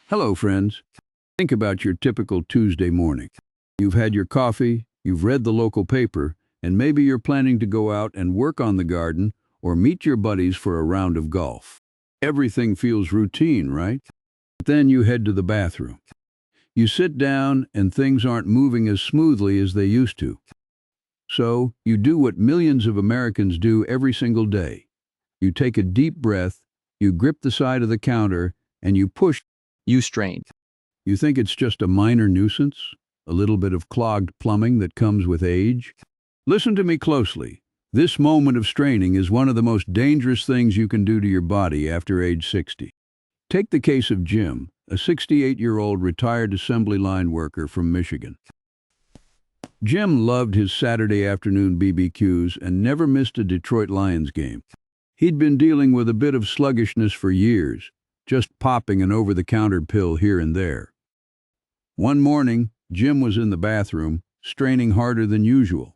Hello, friends. Think about your typical Tuesday morning. You've had your coffee, you've read the local paper, and maybe you're planning to go out and work on the garden or meet your buddies for a round of golf. Everything feels routine, right? But then you head to the bathroom. You sit down and things aren't moving as smoothly as they used to. So, you do what millions of Americans do every single day. You take a deep breath, you grip the side of the counter, and you push. You strain. You think it's just a minor nuisance? A little bit of clogged plumbing that comes with age? Listen to me closely. This moment of straining is one of the most dangerous things you can do to your body after age 60. Take the case of Jim, a 68-year-old retired assembly line worker from Michigan. Jim loved his Saturday afternoon BBQs and never missed a Detroit Lions game. He'd been dealing with a bit of sluggishness for years, just popping an over-the-counter pill here and there. One morning, Jim was in the bathroom, straining harder than usual.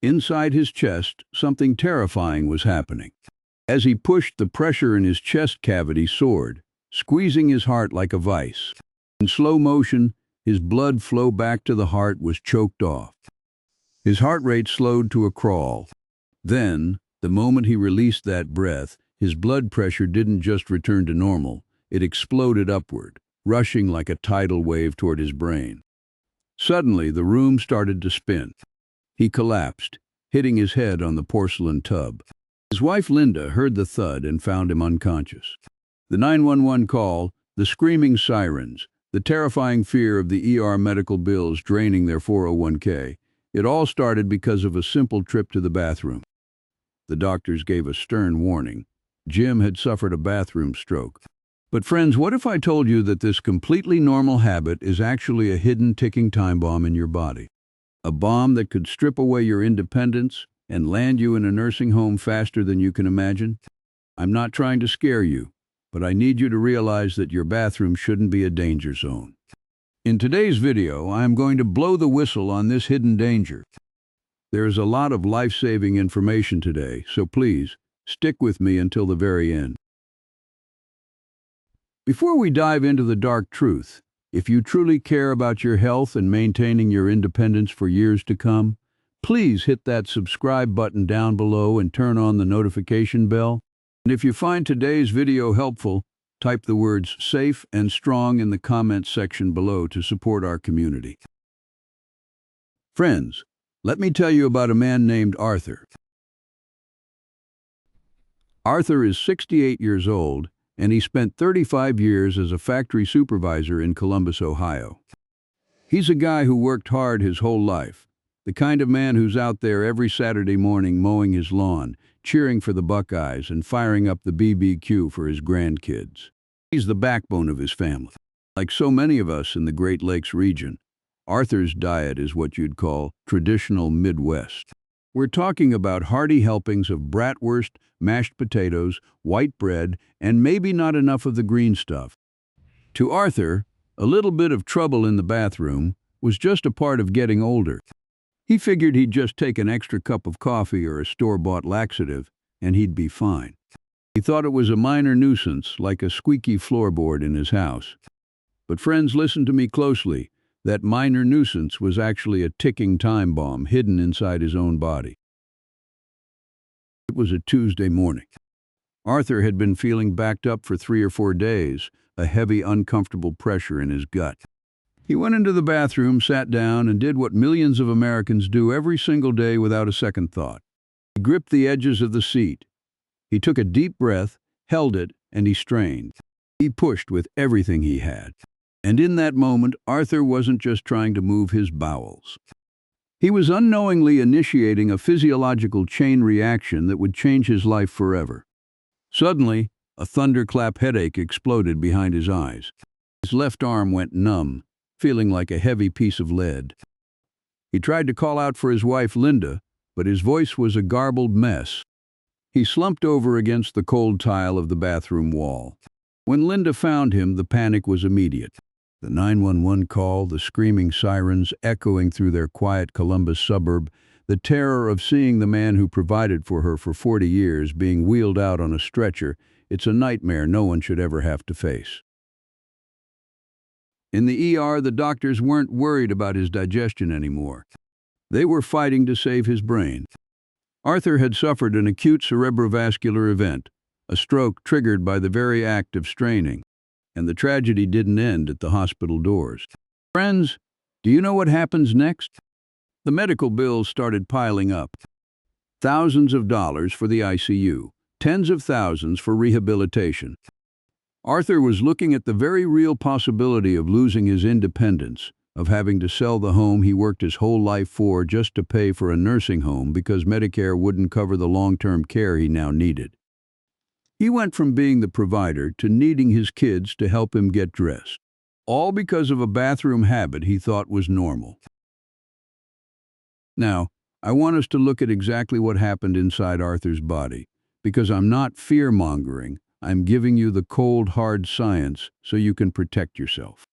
Inside his chest, something terrifying was happening. As he pushed, the pressure in his chest cavity soared, squeezing his heart like a vice. In slow motion, his blood flow back to the heart was choked off. His heart rate slowed to a crawl. Then, the moment he released that breath, his blood pressure didn't just return to normal, it exploded upward, rushing like a tidal wave toward his brain. Suddenly, the room started to spin. He collapsed, hitting his head on the porcelain tub. His wife Linda heard the thud and found him unconscious. The 911 call, the screaming sirens, the terrifying fear of the ER medical bills draining their 401k, it all started because of a simple trip to the bathroom. The doctors gave a stern warning. Jim had suffered a bathroom stroke. But friends, what if I told you that this completely normal habit is actually a hidden ticking time bomb in your body? A bomb that could strip away your independence and land you in a nursing home faster than you can imagine? I'm not trying to scare you, but I need you to realize that your bathroom shouldn't be a danger zone. In today's video, I am going to blow the whistle on this hidden danger. There is a lot of life-saving information today, so please, stick with me until the very end. Before we dive into the dark truth, if you truly care about your health and maintaining your independence for years to come, please hit that subscribe button down below and turn on the notification bell. And if you find today's video helpful, type the words "safe" and "strong" in the comments section below to support our community. Friends, let me tell you about a man named Arthur. Arthur is 68 years old, and he spent 35 years as a factory supervisor in Columbus, Ohio. He's a guy who worked hard his whole life, the kind of man who's out there every Saturday morning mowing his lawn, cheering for the Buckeyes, and firing up the BBQ for his grandkids. He's the backbone of his family. Like so many of us in the Great Lakes region, Arthur's diet is what you'd call traditional Midwest. We're talking about hearty helpings of bratwurst, mashed potatoes, white bread, and maybe not enough of the green stuff. To Arthur, a little bit of trouble in the bathroom was just a part of getting older. He figured he'd just take an extra cup of coffee or a store-bought laxative, and he'd be fine. He thought it was a minor nuisance, like a squeaky floorboard in his house. But friends, listen to me closely. That minor nuisance was actually a ticking time bomb hidden inside his own body. It was a Tuesday morning. Arthur had been feeling backed up for 3 or 4 days, a heavy, uncomfortable pressure in his gut. He went into the bathroom, sat down, and did what millions of Americans do every single day without a second thought. He gripped the edges of the seat. He took a deep breath, held it, and he strained. He pushed with everything he had. And in that moment, Arthur wasn't just trying to move his bowels. He was unknowingly initiating a physiological chain reaction that would change his life forever. Suddenly, a thunderclap headache exploded behind his eyes. His left arm went numb, feeling like a heavy piece of lead. He tried to call out for his wife Linda, but his voice was a garbled mess. He slumped over against the cold tile of the bathroom wall. When Linda found him, the panic was immediate. The 911 call, the screaming sirens echoing through their quiet Columbus suburb, the terror of seeing the man who provided for her for 40 years being wheeled out on a stretcher, it's a nightmare no one should ever have to face. In the ER, the doctors weren't worried about his digestion anymore. They were fighting to save his brain. Arthur had suffered an acute cerebrovascular event, a stroke triggered by the very act of straining, and the tragedy didn't end at the hospital doors. Friends, do you know what happens next? The medical bills started piling up. Thousands of dollars for the ICU, tens of thousands for rehabilitation. Arthur was looking at the very real possibility of losing his independence, of having to sell the home he worked his whole life for just to pay for a nursing home because Medicare wouldn't cover the long-term care he now needed. He went from being the provider to needing his kids to help him get dressed, all because of a bathroom habit he thought was normal. Now, I want us to look at exactly what happened inside Arthur's body, because I'm not fear-mongering, I'm giving you the cold, hard science so you can protect yourself.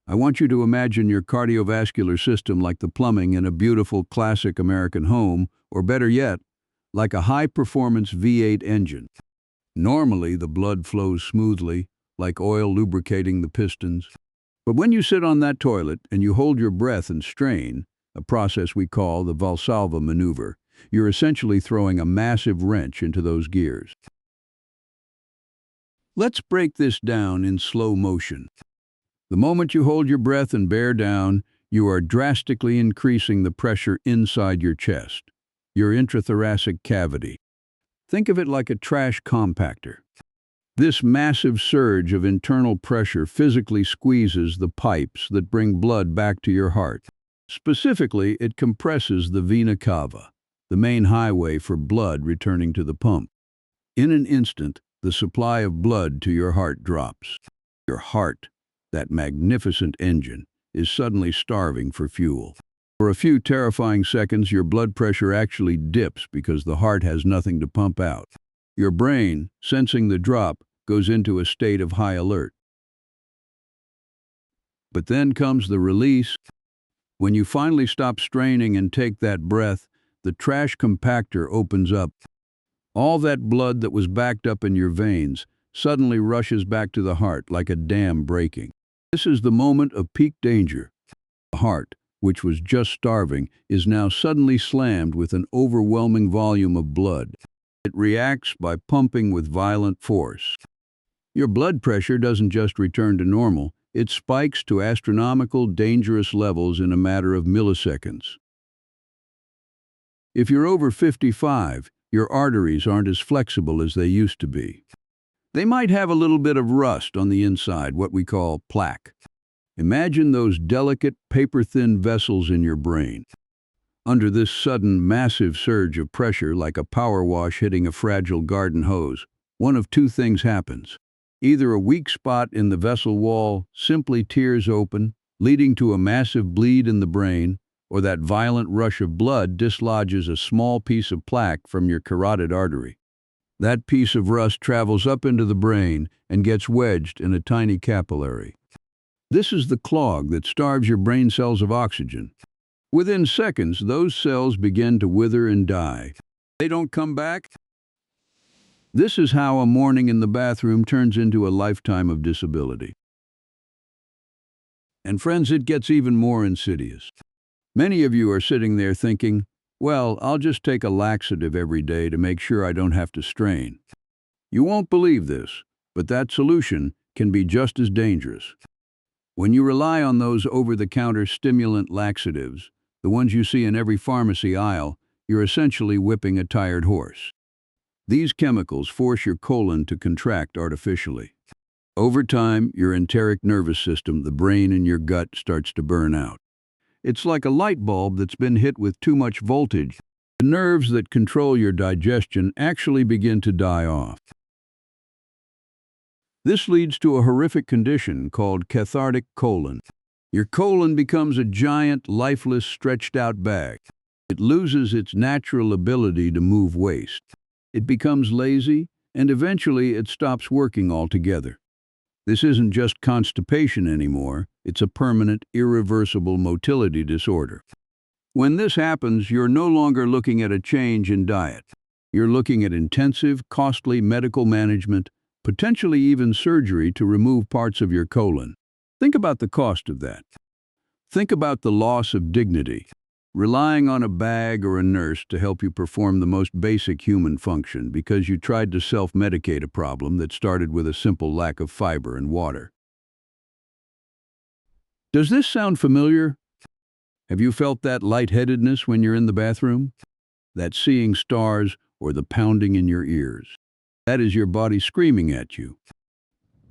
I want you to imagine your cardiovascular system like the plumbing in a beautiful classic American home, or better yet, like a high-performance V8 engine. Normally, the blood flows smoothly, like oil lubricating the pistons. But when you sit on that toilet and you hold your breath and strain, a process we call the Valsalva Maneuver, you're essentially throwing a massive wrench into those gears. Let's break this down in slow motion. The moment you hold your breath and bear down, you are drastically increasing the pressure inside your chest, your intrathoracic cavity. Think of it like a trash compactor. This massive surge of internal pressure physically squeezes the pipes that bring blood back to your heart. Specifically, it compresses the vena cava, the main highway for blood returning to the pump. In an instant, the supply of blood to your heart drops. Your heart, that magnificent engine, is suddenly starving for fuel. For a few terrifying seconds, your blood pressure actually dips because the heart has nothing to pump out. Your brain, sensing the drop, goes into a state of high alert. But then comes the release. When you finally stop straining and take that breath, the trash compactor opens up. All that blood that was backed up in your veins suddenly rushes back to the heart like a dam breaking. This is the moment of peak danger. The heart, which was just starving, is now suddenly slammed with an overwhelming volume of blood. It reacts by pumping with violent force. Your blood pressure doesn't just return to normal, it spikes to astronomical, dangerous levels in a matter of milliseconds. If you're over 55, your arteries aren't as flexible as they used to be. They might have a little bit of rust on the inside, what we call plaque. Imagine those delicate, paper-thin vessels in your brain. Under this sudden, massive surge of pressure, like a power wash hitting a fragile garden hose, one of two things happens. Either a weak spot in the vessel wall simply tears open, leading to a massive bleed in the brain, or that violent rush of blood dislodges a small piece of plaque from your carotid artery. That piece of rust travels up into the brain and gets wedged in a tiny capillary. This is the clog that starves your brain cells of oxygen. Within seconds, those cells begin to wither and die. They don't come back. This is how a morning in the bathroom turns into a lifetime of disability. And friends, it gets even more insidious. Many of you are sitting there thinking, well, I'll just take a laxative every day to make sure I don't have to strain. You won't believe this, but that solution can be just as dangerous. When you rely on those over-the-counter stimulant laxatives, the ones you see in every pharmacy aisle, you're essentially whipping a tired horse. These chemicals force your colon to contract artificially. Over time, your enteric nervous system, the brain in your gut, starts to burn out. It's like a light bulb that's been hit with too much voltage. The nerves that control your digestion actually begin to die off. This leads to a horrific condition called Cathartic Colon. Your colon becomes a giant, lifeless, stretched-out bag. It loses its natural ability to move waste. It becomes lazy, and eventually it stops working altogether. This isn't just constipation anymore, it's a permanent, irreversible motility disorder. When this happens, you're no longer looking at a change in diet. You're looking at intensive, costly medical management, potentially even surgery to remove parts of your colon. Think about the cost of that. Think about the loss of dignity. Relying on a bag or a nurse to help you perform the most basic human function because you tried to self-medicate a problem that started with a simple lack of fiber and water. Does this sound familiar? Have you felt that lightheadedness when you're in the bathroom? That seeing stars or the pounding in your ears? That is your body screaming at you.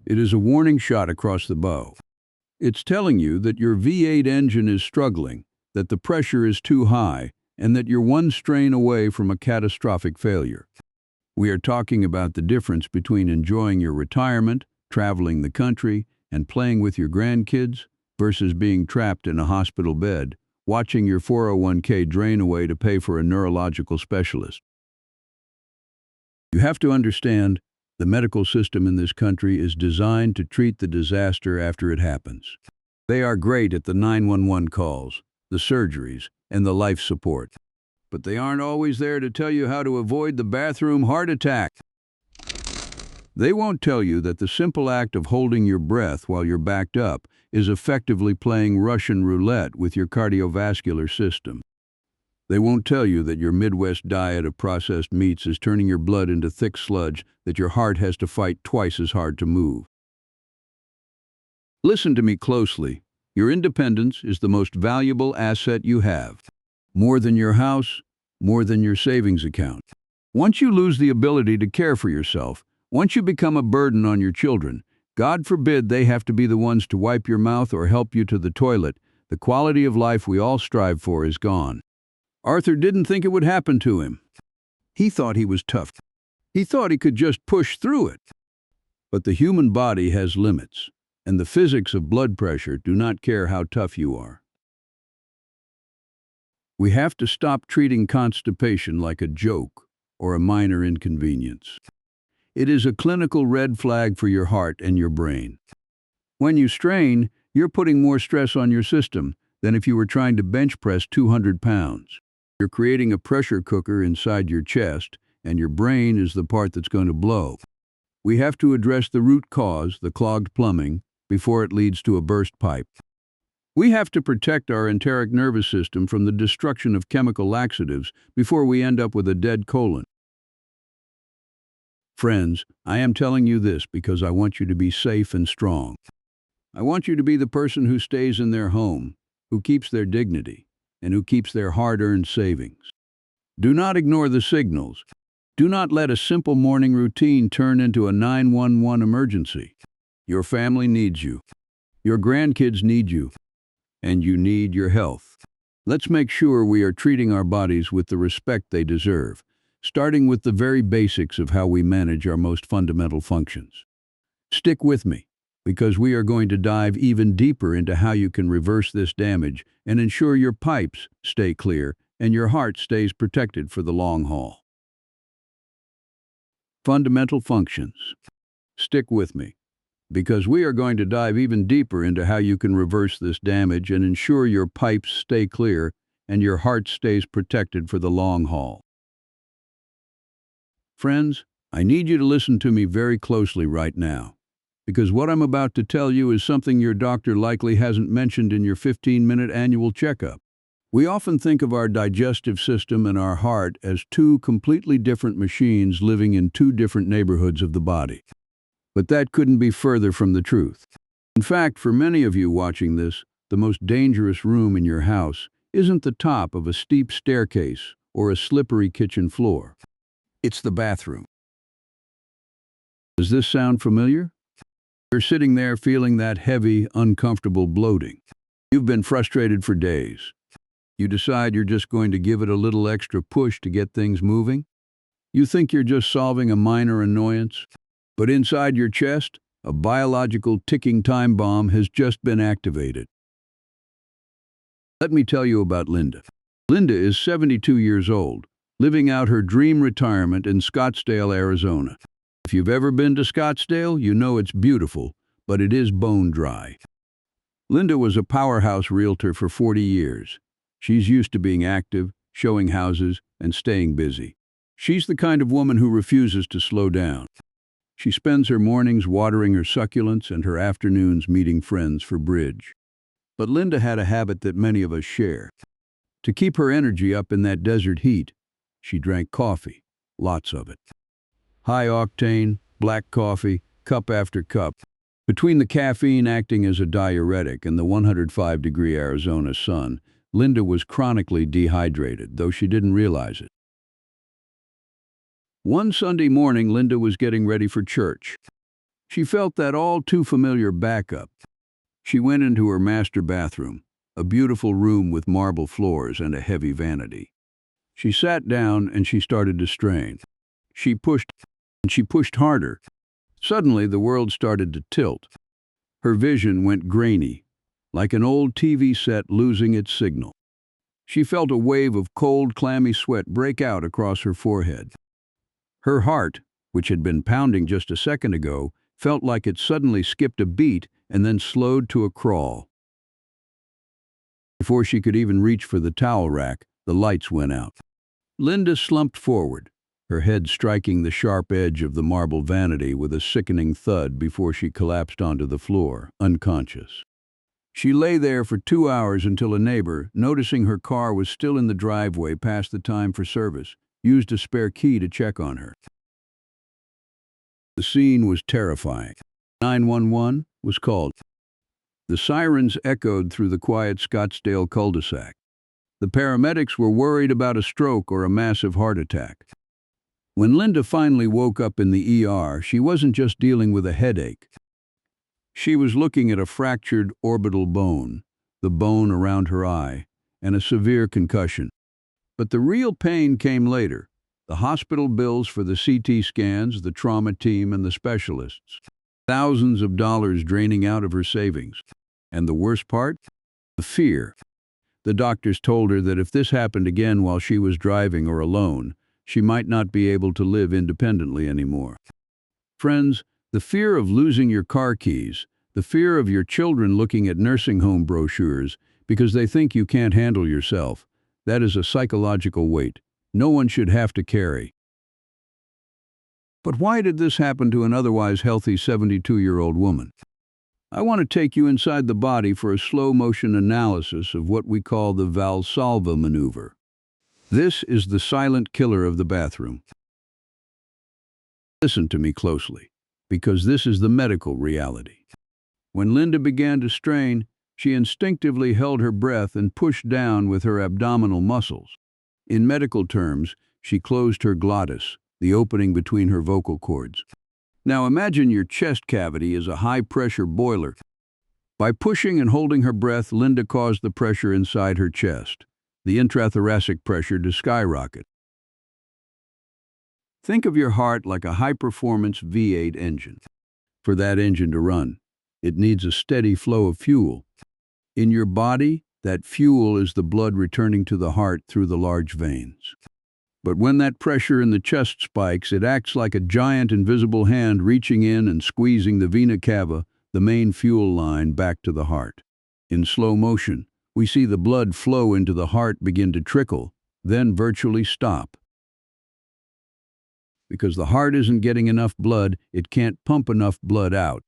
It is a warning shot across the bow. It's telling you that your V8 engine is struggling, that the pressure is too high, and that you're one strain away from a catastrophic failure. We are talking about the difference between enjoying your retirement, traveling the country, and playing with your grandkids, versus being trapped in a hospital bed, watching your 401k drain away to pay for a neurological specialist. You have to understand, the medical system in this country is designed to treat the disaster after it happens. They are great at the 911 calls, the surgeries, and the life support. But they aren't always there to tell you how to avoid the bathroom heart attack. They won't tell you that the simple act of holding your breath while you're backed up is effectively playing Russian roulette with your cardiovascular system. They won't tell you that your Midwest diet of processed meats is turning your blood into thick sludge that your heart has to fight twice as hard to move. Listen to me closely. Your independence is the most valuable asset you have. More than your house, more than your savings account. Once you lose the ability to care for yourself, once you become a burden on your children, God forbid they have to be the ones to wipe your mouth or help you to the toilet, the quality of life we all strive for is gone. Arthur didn't think it would happen to him. He thought he was tough. He thought he could just push through it. But the human body has limits, and the physics of blood pressure do not care how tough you are. We have to stop treating constipation like a joke or a minor inconvenience. It is a clinical red flag for your heart and your brain. When you strain, you're putting more stress on your system than if you were trying to bench press 200 pounds. You're creating a pressure cooker inside your chest, and your brain is the part that's going to blow. We have to address the root cause, the clogged plumbing, before it leads to a burst pipe. We have to protect our enteric nervous system from the destruction of chemical laxatives before we end up with a dead colon. Friends, I am telling you this because I want you to be safe and strong. I want you to be the person who stays in their home, who keeps their dignity, and who keeps their hard-earned savings. Do not ignore the signals. Do not let a simple morning routine turn into a 911 emergency. Your family needs you. Your grandkids need you. And you need your health. Let's make sure we are treating our bodies with the respect they deserve, starting with the very basics of how we manage our most fundamental functions. Stick with me, because we are going to dive even deeper into how you can reverse this damage and ensure your pipes stay clear and your heart stays protected for the long haul. Fundamental functions. Stick with me, because we are going to dive even deeper into how you can reverse this damage and ensure your pipes stay clear and your heart stays protected for the long haul. Friends, I need you to listen to me very closely right now, because what I'm about to tell you is something your doctor likely hasn't mentioned in your 15-minute annual checkup. We often think of our digestive system and our heart as two completely different machines living in two different neighborhoods of the body. But that couldn't be further from the truth. In fact, for many of you watching this, the most dangerous room in your house isn't the top of a steep staircase or a slippery kitchen floor. It's the bathroom. Does this sound familiar? You're sitting there feeling that heavy, uncomfortable bloating. You've been frustrated for days. You decide you're just going to give it a little extra push to get things moving. You think you're just solving a minor annoyance, but inside your chest, a biological ticking time bomb has just been activated. Let me tell you about Linda. Linda is 72 years old, living out her dream retirement in Scottsdale, Arizona. If you've ever been to Scottsdale, you know it's beautiful, but it is bone dry. Linda was a powerhouse realtor for 40 years. She's used to being active, showing houses, and staying busy. She's the kind of woman who refuses to slow down. She spends her mornings watering her succulents and her afternoons meeting friends for bridge. But Linda had a habit that many of us share. To keep her energy up in that desert heat, she drank coffee, lots of it. High octane, black coffee, cup after cup. Between the caffeine acting as a diuretic and the 105-degree Arizona sun, Linda was chronically dehydrated, though she didn't realize it. One Sunday morning, Linda was getting ready for church. She felt that all too familiar backup. She went into her master bathroom, a beautiful room with marble floors and a heavy vanity. She sat down and she started to strain. She pushed and she pushed harder. Suddenly, the world started to tilt. Her vision went grainy, like an old TV set losing its signal. She felt a wave of cold, clammy sweat break out across her forehead. Her heart, which had been pounding just a second ago, felt like it suddenly skipped a beat and then slowed to a crawl. Before she could even reach for the towel rack, the lights went out. Linda slumped forward, her head striking the sharp edge of the marble vanity with a sickening thud before she collapsed onto the floor, unconscious. She lay there for 2 hours until a neighbor, noticing her car was still in the driveway past the time for service, used a spare key to check on her. The scene was terrifying. 911 was called. The sirens echoed through the quiet Scottsdale cul-de-sac. The paramedics were worried about a stroke or a massive heart attack. When Linda finally woke up in the ER, she wasn't just dealing with a headache. She was looking at a fractured orbital bone, the bone around her eye, and a severe concussion. But the real pain came later. The hospital bills for the CT scans, the trauma team, and the specialists. Thousands of dollars draining out of her savings. And the worst part? The fear. The doctors told her that if this happened again while she was driving or alone, she might not be able to live independently anymore. Friends, the fear of losing your car keys, the fear of your children looking at nursing home brochures because they think you can't handle yourself, that is a psychological weight no one should have to carry. But why did this happen to an otherwise healthy 72-year-old woman? I want to take you inside the body for a slow-motion analysis of what we call the Valsalva Maneuver. This is the silent killer of the bathroom. Listen to me closely, because this is the medical reality. When Linda began to strain, she instinctively held her breath and pushed down with her abdominal muscles. In medical terms, she closed her glottis, the opening between her vocal cords. Now imagine your chest cavity is a high-pressure boiler. By pushing and holding her breath, Linda caused the pressure inside her chest, the intrathoracic pressure, to skyrocket. Think of your heart like a high-performance V8 engine. For that engine to run, it needs a steady flow of fuel. In your body, that fuel is the blood returning to the heart through the large veins. But when that pressure in the chest spikes, it acts like a giant invisible hand reaching in and squeezing the vena cava, the main fuel line, back to the heart. In slow motion, we see the blood flow into the heart begin to trickle, then virtually stop. Because the heart isn't getting enough blood, it can't pump enough blood out.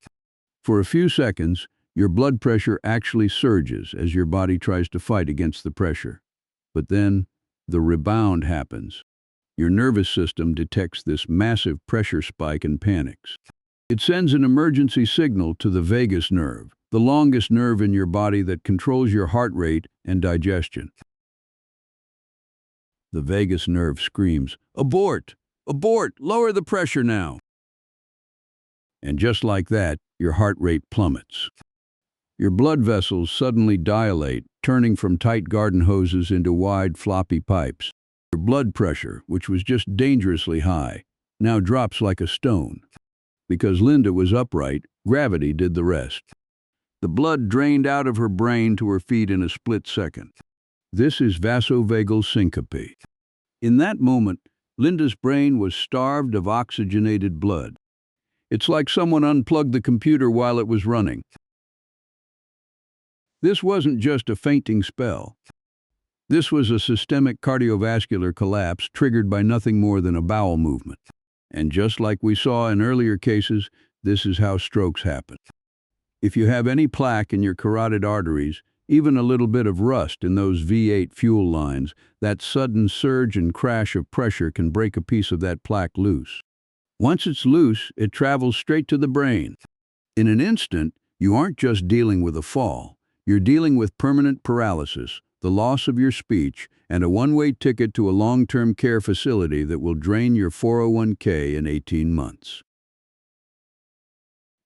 For a few seconds, your blood pressure actually surges as your body tries to fight against the pressure. But then, the rebound happens. Your nervous system detects this massive pressure spike and panics. It sends an emergency signal to the vagus nerve, the longest nerve in your body that controls your heart rate and digestion. The vagus nerve screams, "Abort! Abort! Lower the pressure now!" And just like that, your heart rate plummets. Your blood vessels suddenly dilate, turning from tight garden hoses into wide, floppy pipes. Your blood pressure, which was just dangerously high, now drops like a stone. Because Linda was upright, gravity did the rest. The blood drained out of her brain to her feet in a split second. This is vasovagal syncope. In that moment, Linda's brain was starved of oxygenated blood. It's like someone unplugged the computer while it was running. This wasn't just a fainting spell. This was a systemic cardiovascular collapse triggered by nothing more than a bowel movement. And just like we saw in earlier cases, this is how strokes happen. If you have any plaque in your carotid arteries, even a little bit of rust in those V8 fuel lines, that sudden surge and crash of pressure can break a piece of that plaque loose. Once it's loose, it travels straight to the brain. In an instant, you aren't just dealing with a fall. You're dealing with permanent paralysis, the loss of your speech, and a one-way ticket to a long-term care facility that will drain your 401k in 18 months.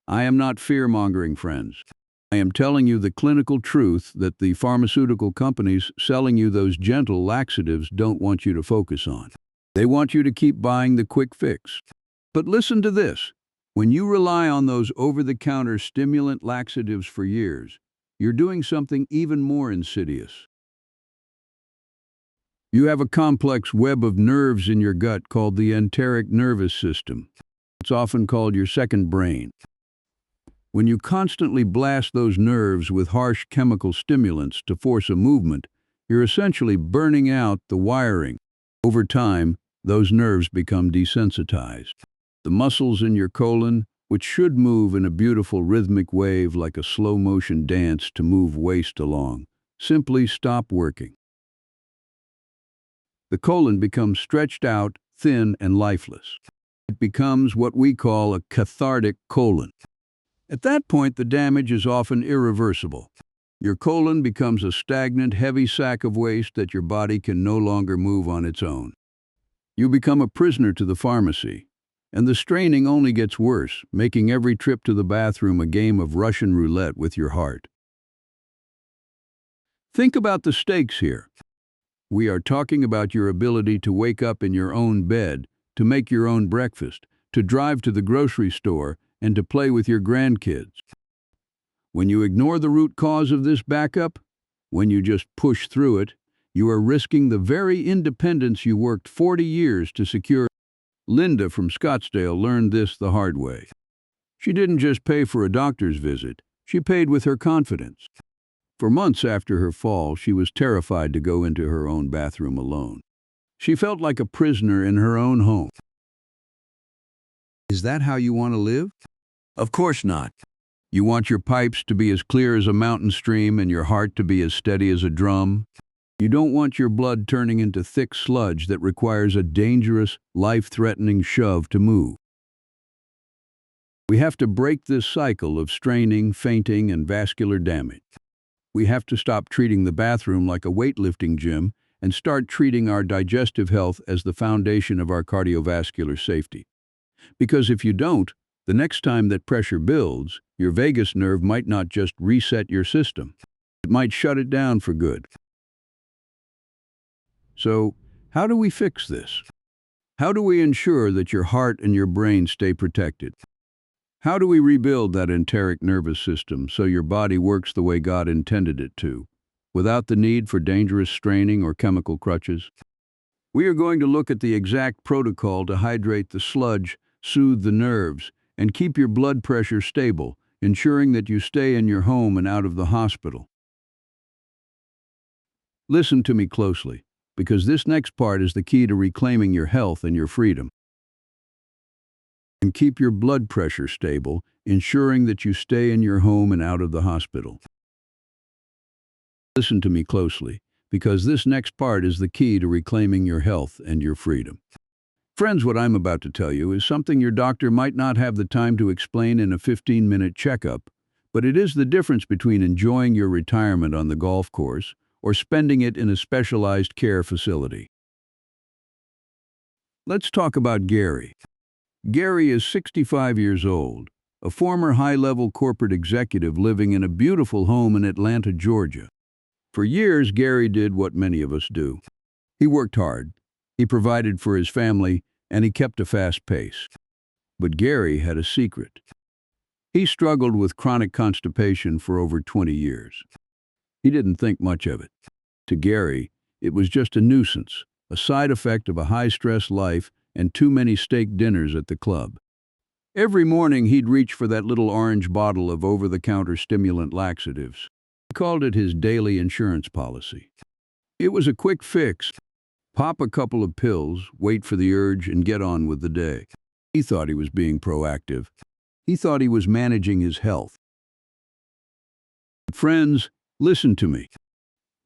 I am not fear-mongering, friends. I am telling you the clinical truth that the pharmaceutical companies selling you those gentle laxatives don't want you to focus on. They want you to keep buying the quick fix. But listen to this. When you rely on those over-the-counter stimulant laxatives for years, you're doing something even more insidious. You have a complex web of nerves in your gut called the enteric nervous system. It's often called your second brain. When you constantly blast those nerves with harsh chemical stimulants to force a movement, you're essentially burning out the wiring. Over time, those nerves become desensitized. The muscles in your colon, which should move in a beautiful rhythmic wave like a slow-motion dance to move waste along, simply stop working. The colon becomes stretched out, thin, and lifeless. It becomes what we call a cathartic colon. At that point, the damage is often irreversible. Your colon becomes a stagnant, heavy sack of waste that your body can no longer move on its own. You become a prisoner to the pharmacy, and the straining only gets worse, making every trip to the bathroom a game of Russian roulette with your heart. Think about the stakes here. We are talking about your ability to wake up in your own bed, to make your own breakfast, to drive to the grocery store, and to play with your grandkids. When you ignore the root cause of this backup, when you just push through it, you are risking the very independence you worked 40 years to secure. Linda from Scottsdale learned this the hard way. She didn't just pay for a doctor's visit, she paid with her confidence. For months after her fall, she was terrified to go into her own bathroom alone. She felt like a prisoner in her own home. Is that how you want to live? Of course not. You want your pipes to be as clear as a mountain stream and your heart to be as steady as a drum. You don't want your blood turning into thick sludge that requires a dangerous, life-threatening shove to move. We have to break this cycle of straining, fainting, and vascular damage. We have to stop treating the bathroom like a weightlifting gym and start treating our digestive health as the foundation of our cardiovascular safety. Because if you don't, the next time that pressure builds, your vagus nerve might not just reset your system. It might shut it down for good. So, how do we fix this? How do we ensure that your heart and your brain stay protected? How do we rebuild that enteric nervous system so your body works the way God intended it to, without the need for dangerous straining or chemical crutches? We are going to look at the exact protocol to hydrate the sludge, soothe the nerves, and keep your blood pressure stable, ensuring that you stay in your home and out of the hospital. Listen to me closely, because this next part is the key to reclaiming your health and your freedom. And keep your blood pressure stable, ensuring that you stay in your home and out of the hospital. Listen to me closely, because this next part is the key to reclaiming your health and your freedom. Friends, what I'm about to tell you is something your doctor might not have the time to explain in a 15-minute checkup, but it is the difference between enjoying your retirement on the golf course or spending it in a specialized care facility. Let's talk about Gary. Gary is 65 years old, a former high-level corporate executive living in a beautiful home in Atlanta, Georgia. For years, Gary did what many of us do. He worked hard, he provided for his family, and he kept a fast pace. But Gary had a secret. He struggled with chronic constipation for over 20 years. He didn't think much of it. To Gary, it was just a nuisance, a side effect of a high-stress life and too many steak dinners at the club. Every morning he'd reach for that little orange bottle of over-the-counter stimulant laxatives. He called it his daily insurance policy. It was a quick fix. Pop a couple of pills, wait for the urge, and get on with the day. He thought he was being proactive. He thought he was managing his health. Friends, listen to me.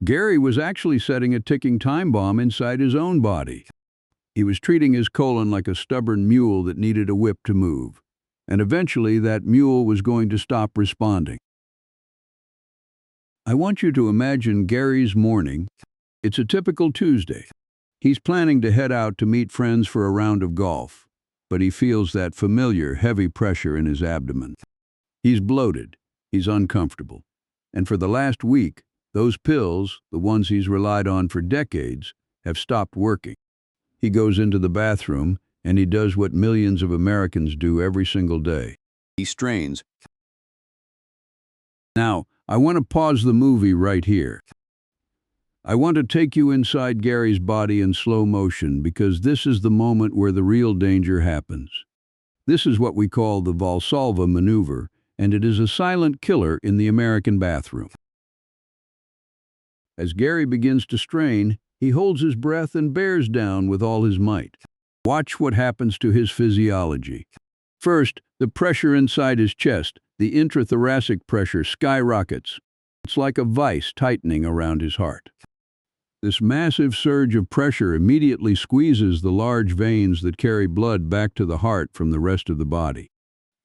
Gary was actually setting a ticking time bomb inside his own body. He was treating his colon like a stubborn mule that needed a whip to move. And eventually that mule was going to stop responding. I want you to imagine Gary's morning. It's a typical Tuesday. He's planning to head out to meet friends for a round of golf, but he feels that familiar, heavy pressure in his abdomen. He's bloated. He's uncomfortable. And for the last week, those pills, the ones he's relied on for decades, have stopped working. He goes into the bathroom, and he does what millions of Americans do every single day. He strains. Now, I want to pause the movie right here. I want to take you inside Gary's body in slow motion because this is the moment where the real danger happens. This is what we call the Valsalva Maneuver, and it is a silent killer in the American bathroom. As Gary begins to strain, he holds his breath and bears down with all his might. Watch what happens to his physiology. First, the pressure inside his chest, the intrathoracic pressure, skyrockets. It's like a vice tightening around his heart. This massive surge of pressure immediately squeezes the large veins that carry blood back to the heart from the rest of the body.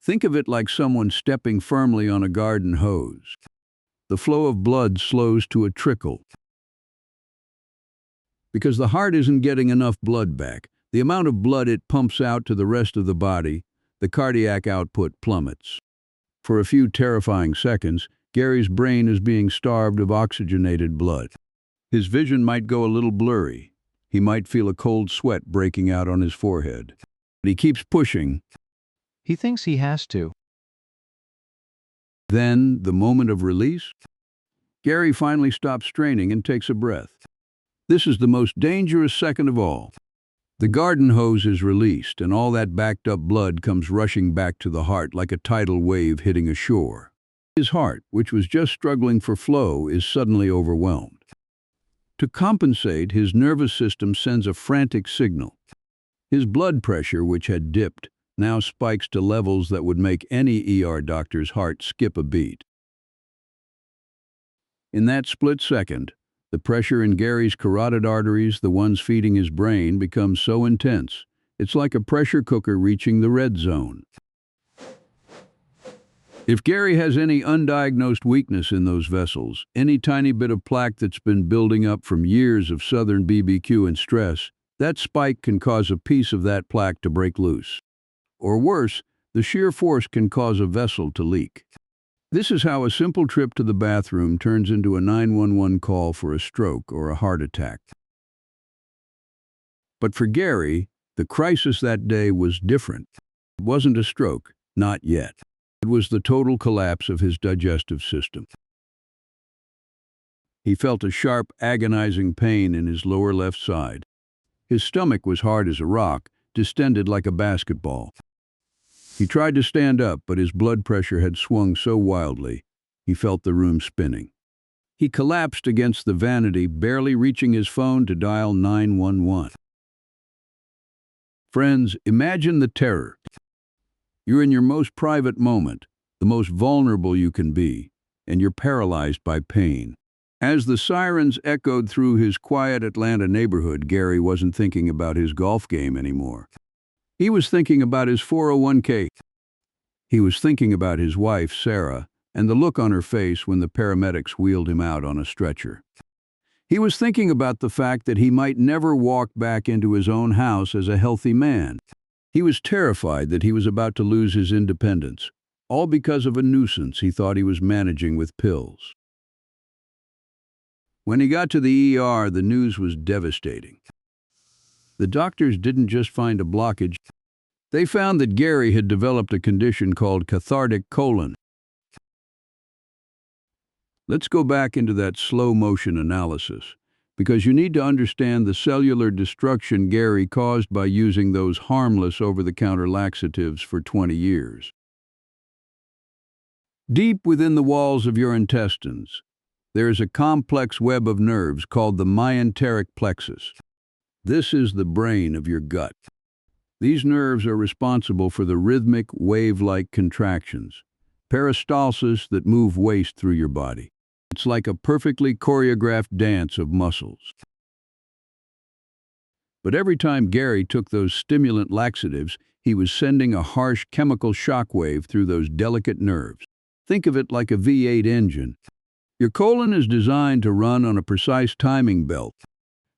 Think of it like someone stepping firmly on a garden hose. The flow of blood slows to a trickle. Because the heart isn't getting enough blood back, the amount of blood it pumps out to the rest of the body, the cardiac output plummets. For a few terrifying seconds, Gary's brain is being starved of oxygenated blood. His vision might go a little blurry. He might feel a cold sweat breaking out on his forehead. But he keeps pushing. He thinks he has to. Then, the moment of release, Gary finally stops straining and takes a breath. This is the most dangerous second of all. The garden hose is released, and all that backed-up blood comes rushing back to the heart like a tidal wave hitting a shore. His heart, which was just struggling for flow, is suddenly overwhelmed. To compensate, his nervous system sends a frantic signal. His blood pressure, which had dipped, now spikes to levels that would make any ER doctor's heart skip a beat. In that split second, the pressure in Gary's carotid arteries, the ones feeding his brain, becomes so intense, it's like a pressure cooker reaching the red zone. If Gary has any undiagnosed weakness in those vessels, any tiny bit of plaque that's been building up from years of southern BBQ and stress, that spike can cause a piece of that plaque to break loose. Or worse, the sheer force can cause a vessel to leak. This is how a simple trip to the bathroom turns into a 911 call for a stroke or a heart attack. But for Gary, the crisis that day was different. It wasn't a stroke, not yet. It was the total collapse of his digestive system. He felt a sharp, agonizing pain in his lower left side. His stomach was hard as a rock, distended like a basketball. He tried to stand up, but his blood pressure had swung so wildly, he felt the room spinning. He collapsed against the vanity, barely reaching his phone to dial 911. Friends, imagine the terror. You're in your most private moment, the most vulnerable you can be, and you're paralyzed by pain. As the sirens echoed through his quiet Atlanta neighborhood, Gary wasn't thinking about his golf game anymore. He was thinking about his 401k. He was thinking about his wife, Sarah, and the look on her face when the paramedics wheeled him out on a stretcher. He was thinking about the fact that he might never walk back into his own house as a healthy man. He was terrified that he was about to lose his independence, all because of a nuisance he thought he was managing with pills. When he got to the ER, the news was devastating. The doctors didn't just find a blockage. They found that Gary had developed a condition called Cathartic Colon. Let's go back into that slow-motion analysis, because you need to understand the cellular destruction Gary caused by using those harmless over-the-counter laxatives for 20 years. Deep within the walls of your intestines, there is a complex web of nerves called the myenteric plexus. This is the brain of your gut. These nerves are responsible for the rhythmic, wave-like contractions, peristalsis that move waste through your body. It's like a perfectly choreographed dance of muscles. But every time Gary took those stimulant laxatives, he was sending a harsh chemical shockwave through those delicate nerves. Think of it like a V8 engine. Your colon is designed to run on a precise timing belt.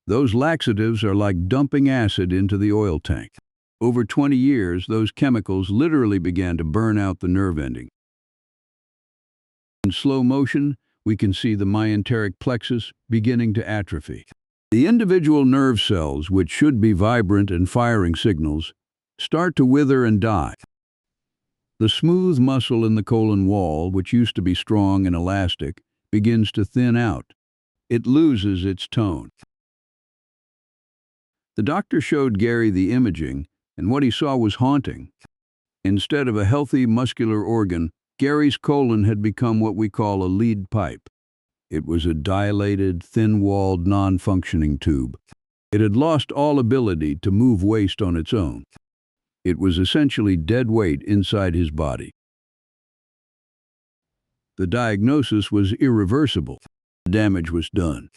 Those laxatives are like dumping acid into the oil tank. Over 20 years, those chemicals literally began to burn out the nerve ending. In slow motion, we can see the myenteric plexus beginning to atrophy. The individual nerve cells, which should be vibrant and firing signals, start to wither and die. The smooth muscle in the colon wall, which used to be strong and elastic, begins to thin out. It loses its tone. The doctor showed Gary the imaging, and what he saw was haunting. Instead of a healthy muscular organ, Gary's colon had become what we call a lead pipe. It was a dilated, thin-walled, non-functioning tube. It had lost all ability to move waste on its own. It was essentially dead weight inside his body. The diagnosis was irreversible. The damage was done.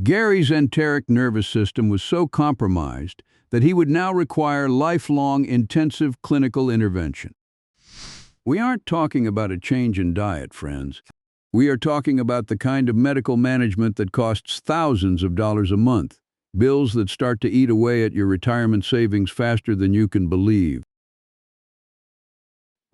Gary's enteric nervous system was so compromised that he would now require lifelong intensive clinical intervention. We aren't talking about a change in diet, friends. We are talking about the kind of medical management that costs thousands of dollars a month, bills that start to eat away at your retirement savings faster than you can believe.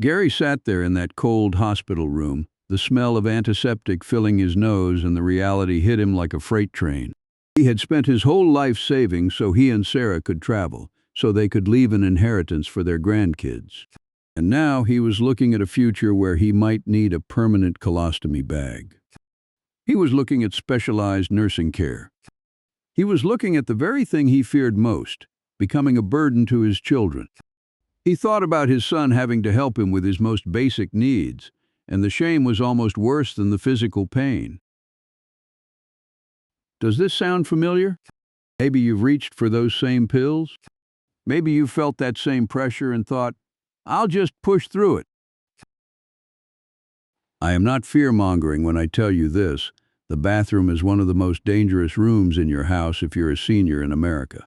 Gary sat there in that cold hospital room, the smell of antiseptic filling his nose, and the reality hit him like a freight train. He had spent his whole life saving so he and Sarah could travel, so they could leave an inheritance for their grandkids. And now he was looking at a future where he might need a permanent colostomy bag. He was looking at specialized nursing care. He was looking at the very thing he feared most, becoming a burden to his children. He thought about his son having to help him with his most basic needs, and the shame was almost worse than the physical pain. Does this sound familiar? Maybe you've reached for those same pills? Maybe you felt that same pressure and thought, I'll just push through it. I am not fear-mongering when I tell you this. The bathroom is one of the most dangerous rooms in your house if you're a senior in America.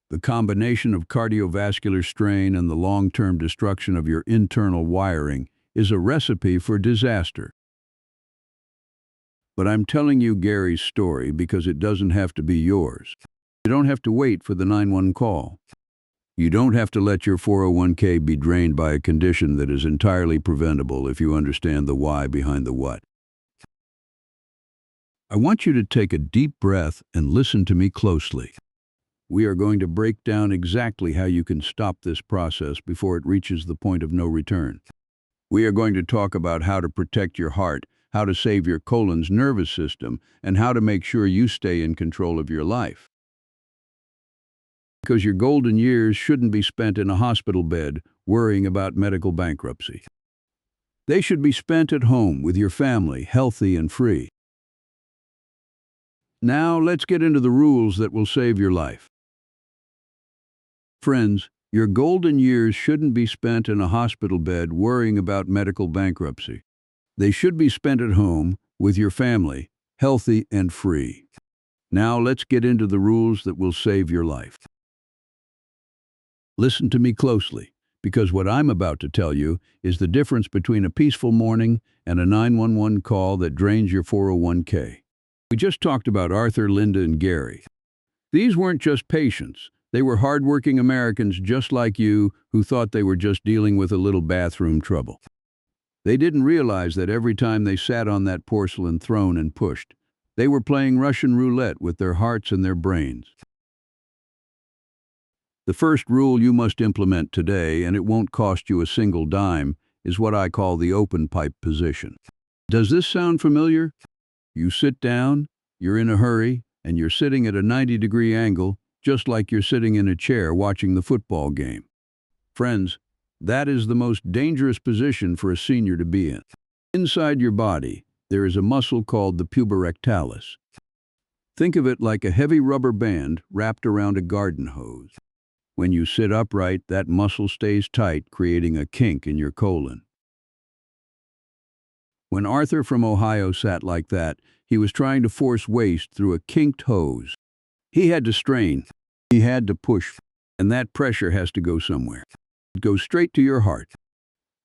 The combination of cardiovascular strain and the long-term destruction of your internal wiring is a recipe for disaster. But I'm telling you Gary's story because it doesn't have to be yours. You don't have to wait for the 911 call. You don't have to let your 401k be drained by a condition that is entirely preventable if you understand the why behind the what. I want you to take a deep breath and listen to me closely. We are going to break down exactly how you can stop this process before it reaches the point of no return. We are going to talk about how to protect your heart, how to save your colon's nervous system, and how to make sure you stay in control of your life. Because your golden years shouldn't be spent in a hospital bed worrying about medical bankruptcy. They should be spent at home with your family, healthy and free. Now let's get into the rules that will save your life. Friends, your golden years shouldn't be spent in a hospital bed worrying about medical bankruptcy. They should be spent at home with your family, healthy and free. Now let's get into the rules that will save your life. Listen to me closely, because what I'm about to tell you is the difference between a peaceful morning and a 911 call that drains your 401k. We just talked about Arthur, Linda, and Gary. These weren't just patients. They were hardworking Americans just like you who thought they were just dealing with a little bathroom trouble. They didn't realize that every time they sat on that porcelain throne and pushed, they were playing Russian roulette with their hearts and their brains. The first rule you must implement today, and it won't cost you a single dime, is what I call the open pipe position. Does this sound familiar? You sit down, you're in a hurry, and you're sitting at a 90-degree angle, just like you're sitting in a chair watching the football game. Friends, that is the most dangerous position for a senior to be in. Inside your body, there is a muscle called the puborectalis. Think of it like a heavy rubber band wrapped around a garden hose. When you sit upright, that muscle stays tight, creating a kink in your colon. When Arthur from Ohio sat like that, he was trying to force waste through a kinked hose. He had to strain, he had to push, and that pressure has to go somewhere. It goes straight to your heart.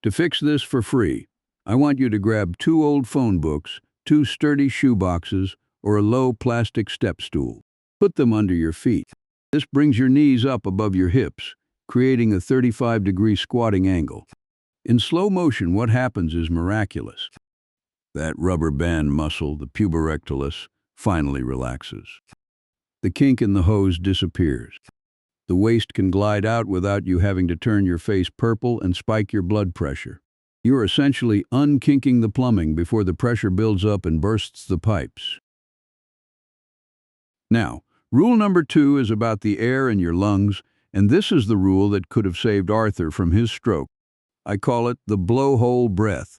To fix this for free, I want you to grab 2 old phone books, 2 sturdy shoe boxes, or a low plastic step stool. Put them under your feet. This brings your knees up above your hips, creating a 35-degree squatting angle. In slow motion, what happens is miraculous. That rubber band muscle, the puborectalis, finally relaxes. The kink in the hose disappears. The waste can glide out without you having to turn your face purple and spike your blood pressure. You're essentially unkinking the plumbing before the pressure builds up and bursts the pipes. Now, rule number 2 is about the air in your lungs, and this is the rule that could have saved Arthur from his stroke. I call it the blowhole breath.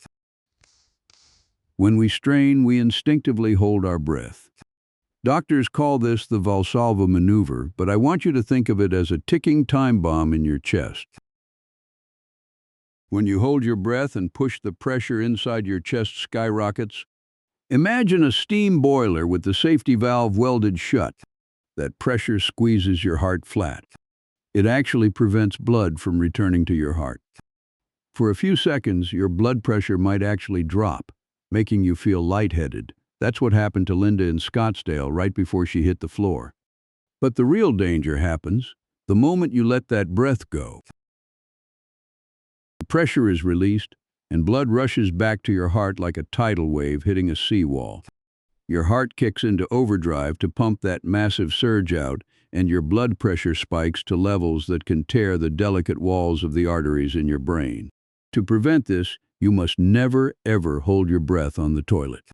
When we strain, we instinctively hold our breath. Doctors call this the Valsalva Maneuver, but I want you to think of it as a ticking time bomb in your chest. When you hold your breath and push, the pressure inside your chest skyrockets. Imagine a steam boiler with the safety valve welded shut. That pressure squeezes your heart flat. It actually prevents blood from returning to your heart. For a few seconds, your blood pressure might actually drop, making you feel lightheaded. That's what happened to Linda in Scottsdale right before she hit the floor. But the real danger happens the moment you let that breath go. The pressure is released, and blood rushes back to your heart like a tidal wave hitting a seawall. Your heart kicks into overdrive to pump that massive surge out, and your blood pressure spikes to levels that can tear the delicate walls of the arteries in your brain. To prevent this, you must never, ever hold your breath on the toilet.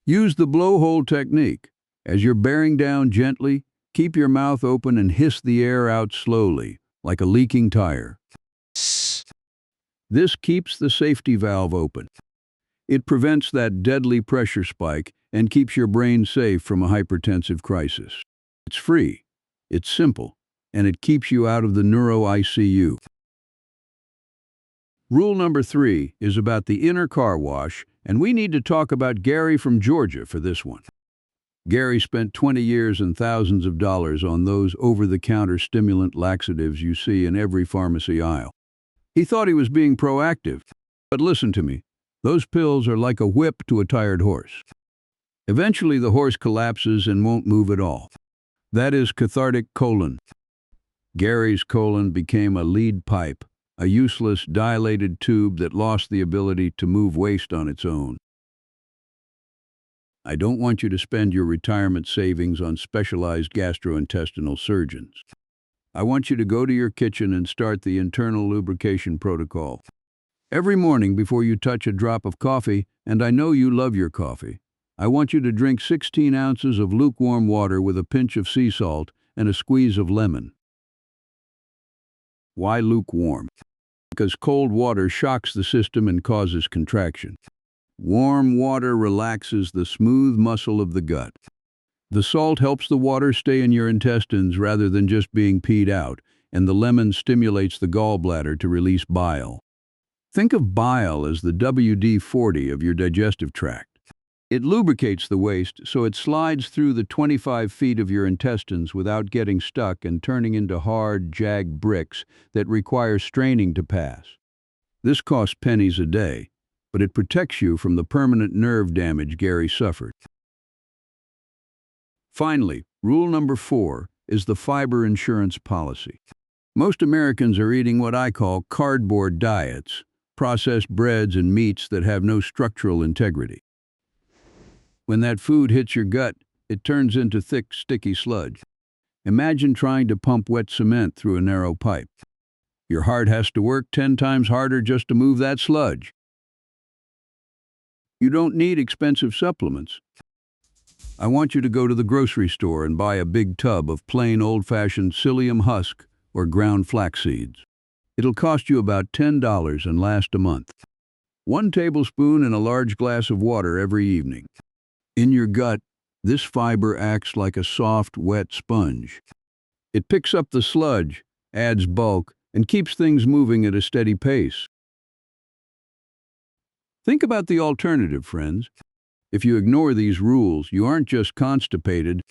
Use the blowhole technique. As you're bearing down gently, keep your mouth open and hiss the air out slowly, like a leaking tire. This keeps the safety valve open. It prevents that deadly pressure spike and keeps your brain safe from a hypertensive crisis. It's free, it's simple, and it keeps you out of the neuro ICU. Rule number 3 is about the inner car wash, and we need to talk about Gary from Georgia for this one. Gary spent 20 years and thousands of dollars on those over-the-counter stimulant laxatives you see in every pharmacy aisle. He thought he was being proactive, but listen to me, those pills are like a whip to a tired horse. Eventually the horse collapses and won't move at all. That is cathartic colon. Gary's colon became a lead pipe, a useless, dilated tube that lost the ability to move waste on its own. I don't want you to spend your retirement savings on specialized gastrointestinal surgeons. I want you to go to your kitchen and start the internal lubrication protocol. Every morning before you touch a drop of coffee, and I know you love your coffee, I want you to drink 16 ounces of lukewarm water with a pinch of sea salt and a squeeze of lemon. Why lukewarm? Because cold water shocks the system and causes contraction. Warm water relaxes the smooth muscle of the gut. The salt helps the water stay in your intestines rather than just being peed out, and the lemon stimulates the gallbladder to release bile. Think of bile as the WD-40 of your digestive tract. It lubricates the waste so it slides through the 25 feet of your intestines without getting stuck and turning into hard, jagged bricks that require straining to pass. This costs pennies a day, but it protects you from the permanent nerve damage Gary suffered. Finally, rule number 4 is the fiber insurance policy. Most Americans are eating what I call cardboard diets, processed breads and meats that have no structural integrity. When that food hits your gut, it turns into thick, sticky sludge. Imagine trying to pump wet cement through a narrow pipe. Your heart has to work 10 times harder just to move that sludge. You don't need expensive supplements. I want you to go to the grocery store and buy a big tub of plain old-fashioned psyllium husk or ground flax seeds. It'll cost you about $10 and last a month. 1 tablespoon in a large glass of water every evening. In your gut, this fiber acts like a soft, wet sponge. It picks up the sludge, adds bulk, and keeps things moving at a steady pace. Think about the alternative, friends. If you ignore these rules, you aren't just constipated,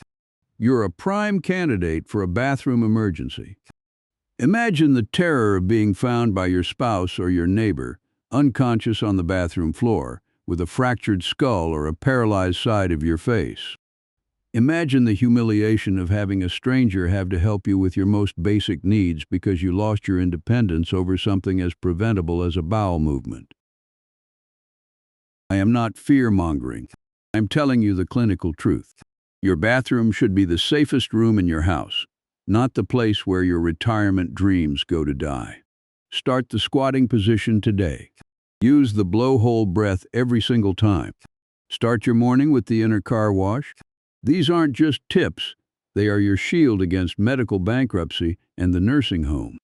you're a prime candidate for a bathroom emergency. Imagine the terror of being found by your spouse or your neighbor, unconscious on the bathroom floor, with a fractured skull or a paralyzed side of your face. Imagine the humiliation of having a stranger have to help you with your most basic needs because you lost your independence over something as preventable as a bowel movement. I am not fear-mongering. I'm telling you the clinical truth. Your bathroom should be the safest room in your house, not the place where your retirement dreams go to die. Start the squatting position today. Use the blowhole breath every single time. Start your morning with the inner car wash. These aren't just tips, they are your shield against medical bankruptcy and the nursing home.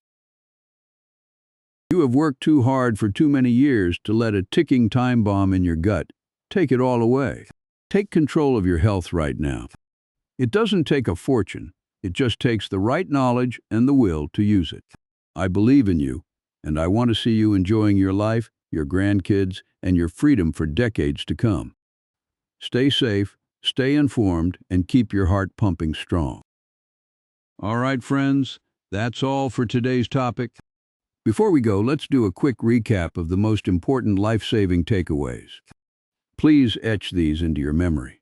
You have worked too hard for too many years to let a ticking time bomb in your gut take it all away. Take control of your health right now. It doesn't take a fortune, it just takes the right knowledge and the will to use it. I believe in you, and I want to see you enjoying your life, your grandkids, and your freedom for decades to come. Stay safe, stay informed, and keep your heart pumping strong. All right, friends, that's all for today's topic. Before we go, let's do a quick recap of the most important life-saving takeaways. Please etch these into your memory.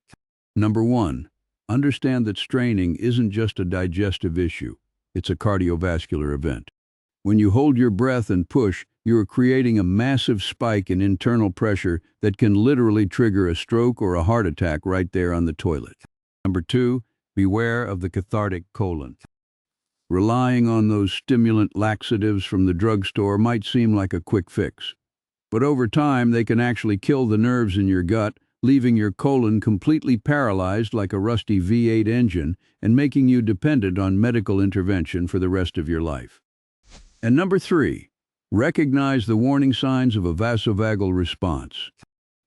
Number 1, understand that straining isn't just a digestive issue, it's a cardiovascular event. When you hold your breath and push, you are creating a massive spike in internal pressure that can literally trigger a stroke or a heart attack right there on the toilet. Number 2, beware of the cathartic colon. Relying on those stimulant laxatives from the drugstore might seem like a quick fix, but over time they can actually kill the nerves in your gut, leaving your colon completely paralyzed like a rusty V8 engine and making you dependent on medical intervention for the rest of your life. And number 3, recognize the warning signs of a vasovagal response.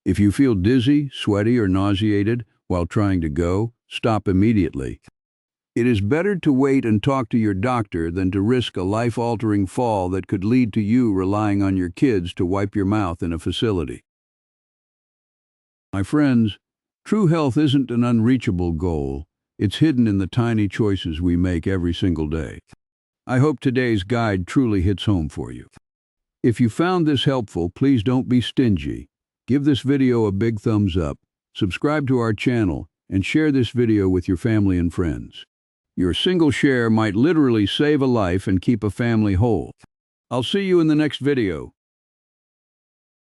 If you feel dizzy, sweaty, or nauseated while trying to go, stop immediately. It is better to wait and talk to your doctor than to risk a life-altering fall that could lead to you relying on your kids to wipe your mouth in a facility. My friends, true health isn't an unreachable goal. It's hidden in the tiny choices we make every single day. I hope today's guide truly hits home for you. If you found this helpful, please don't be stingy. Give this video a big thumbs up, subscribe to our channel, and share this video with your family and friends. Your single share might literally save a life and keep a family whole. I'll see you in the next video.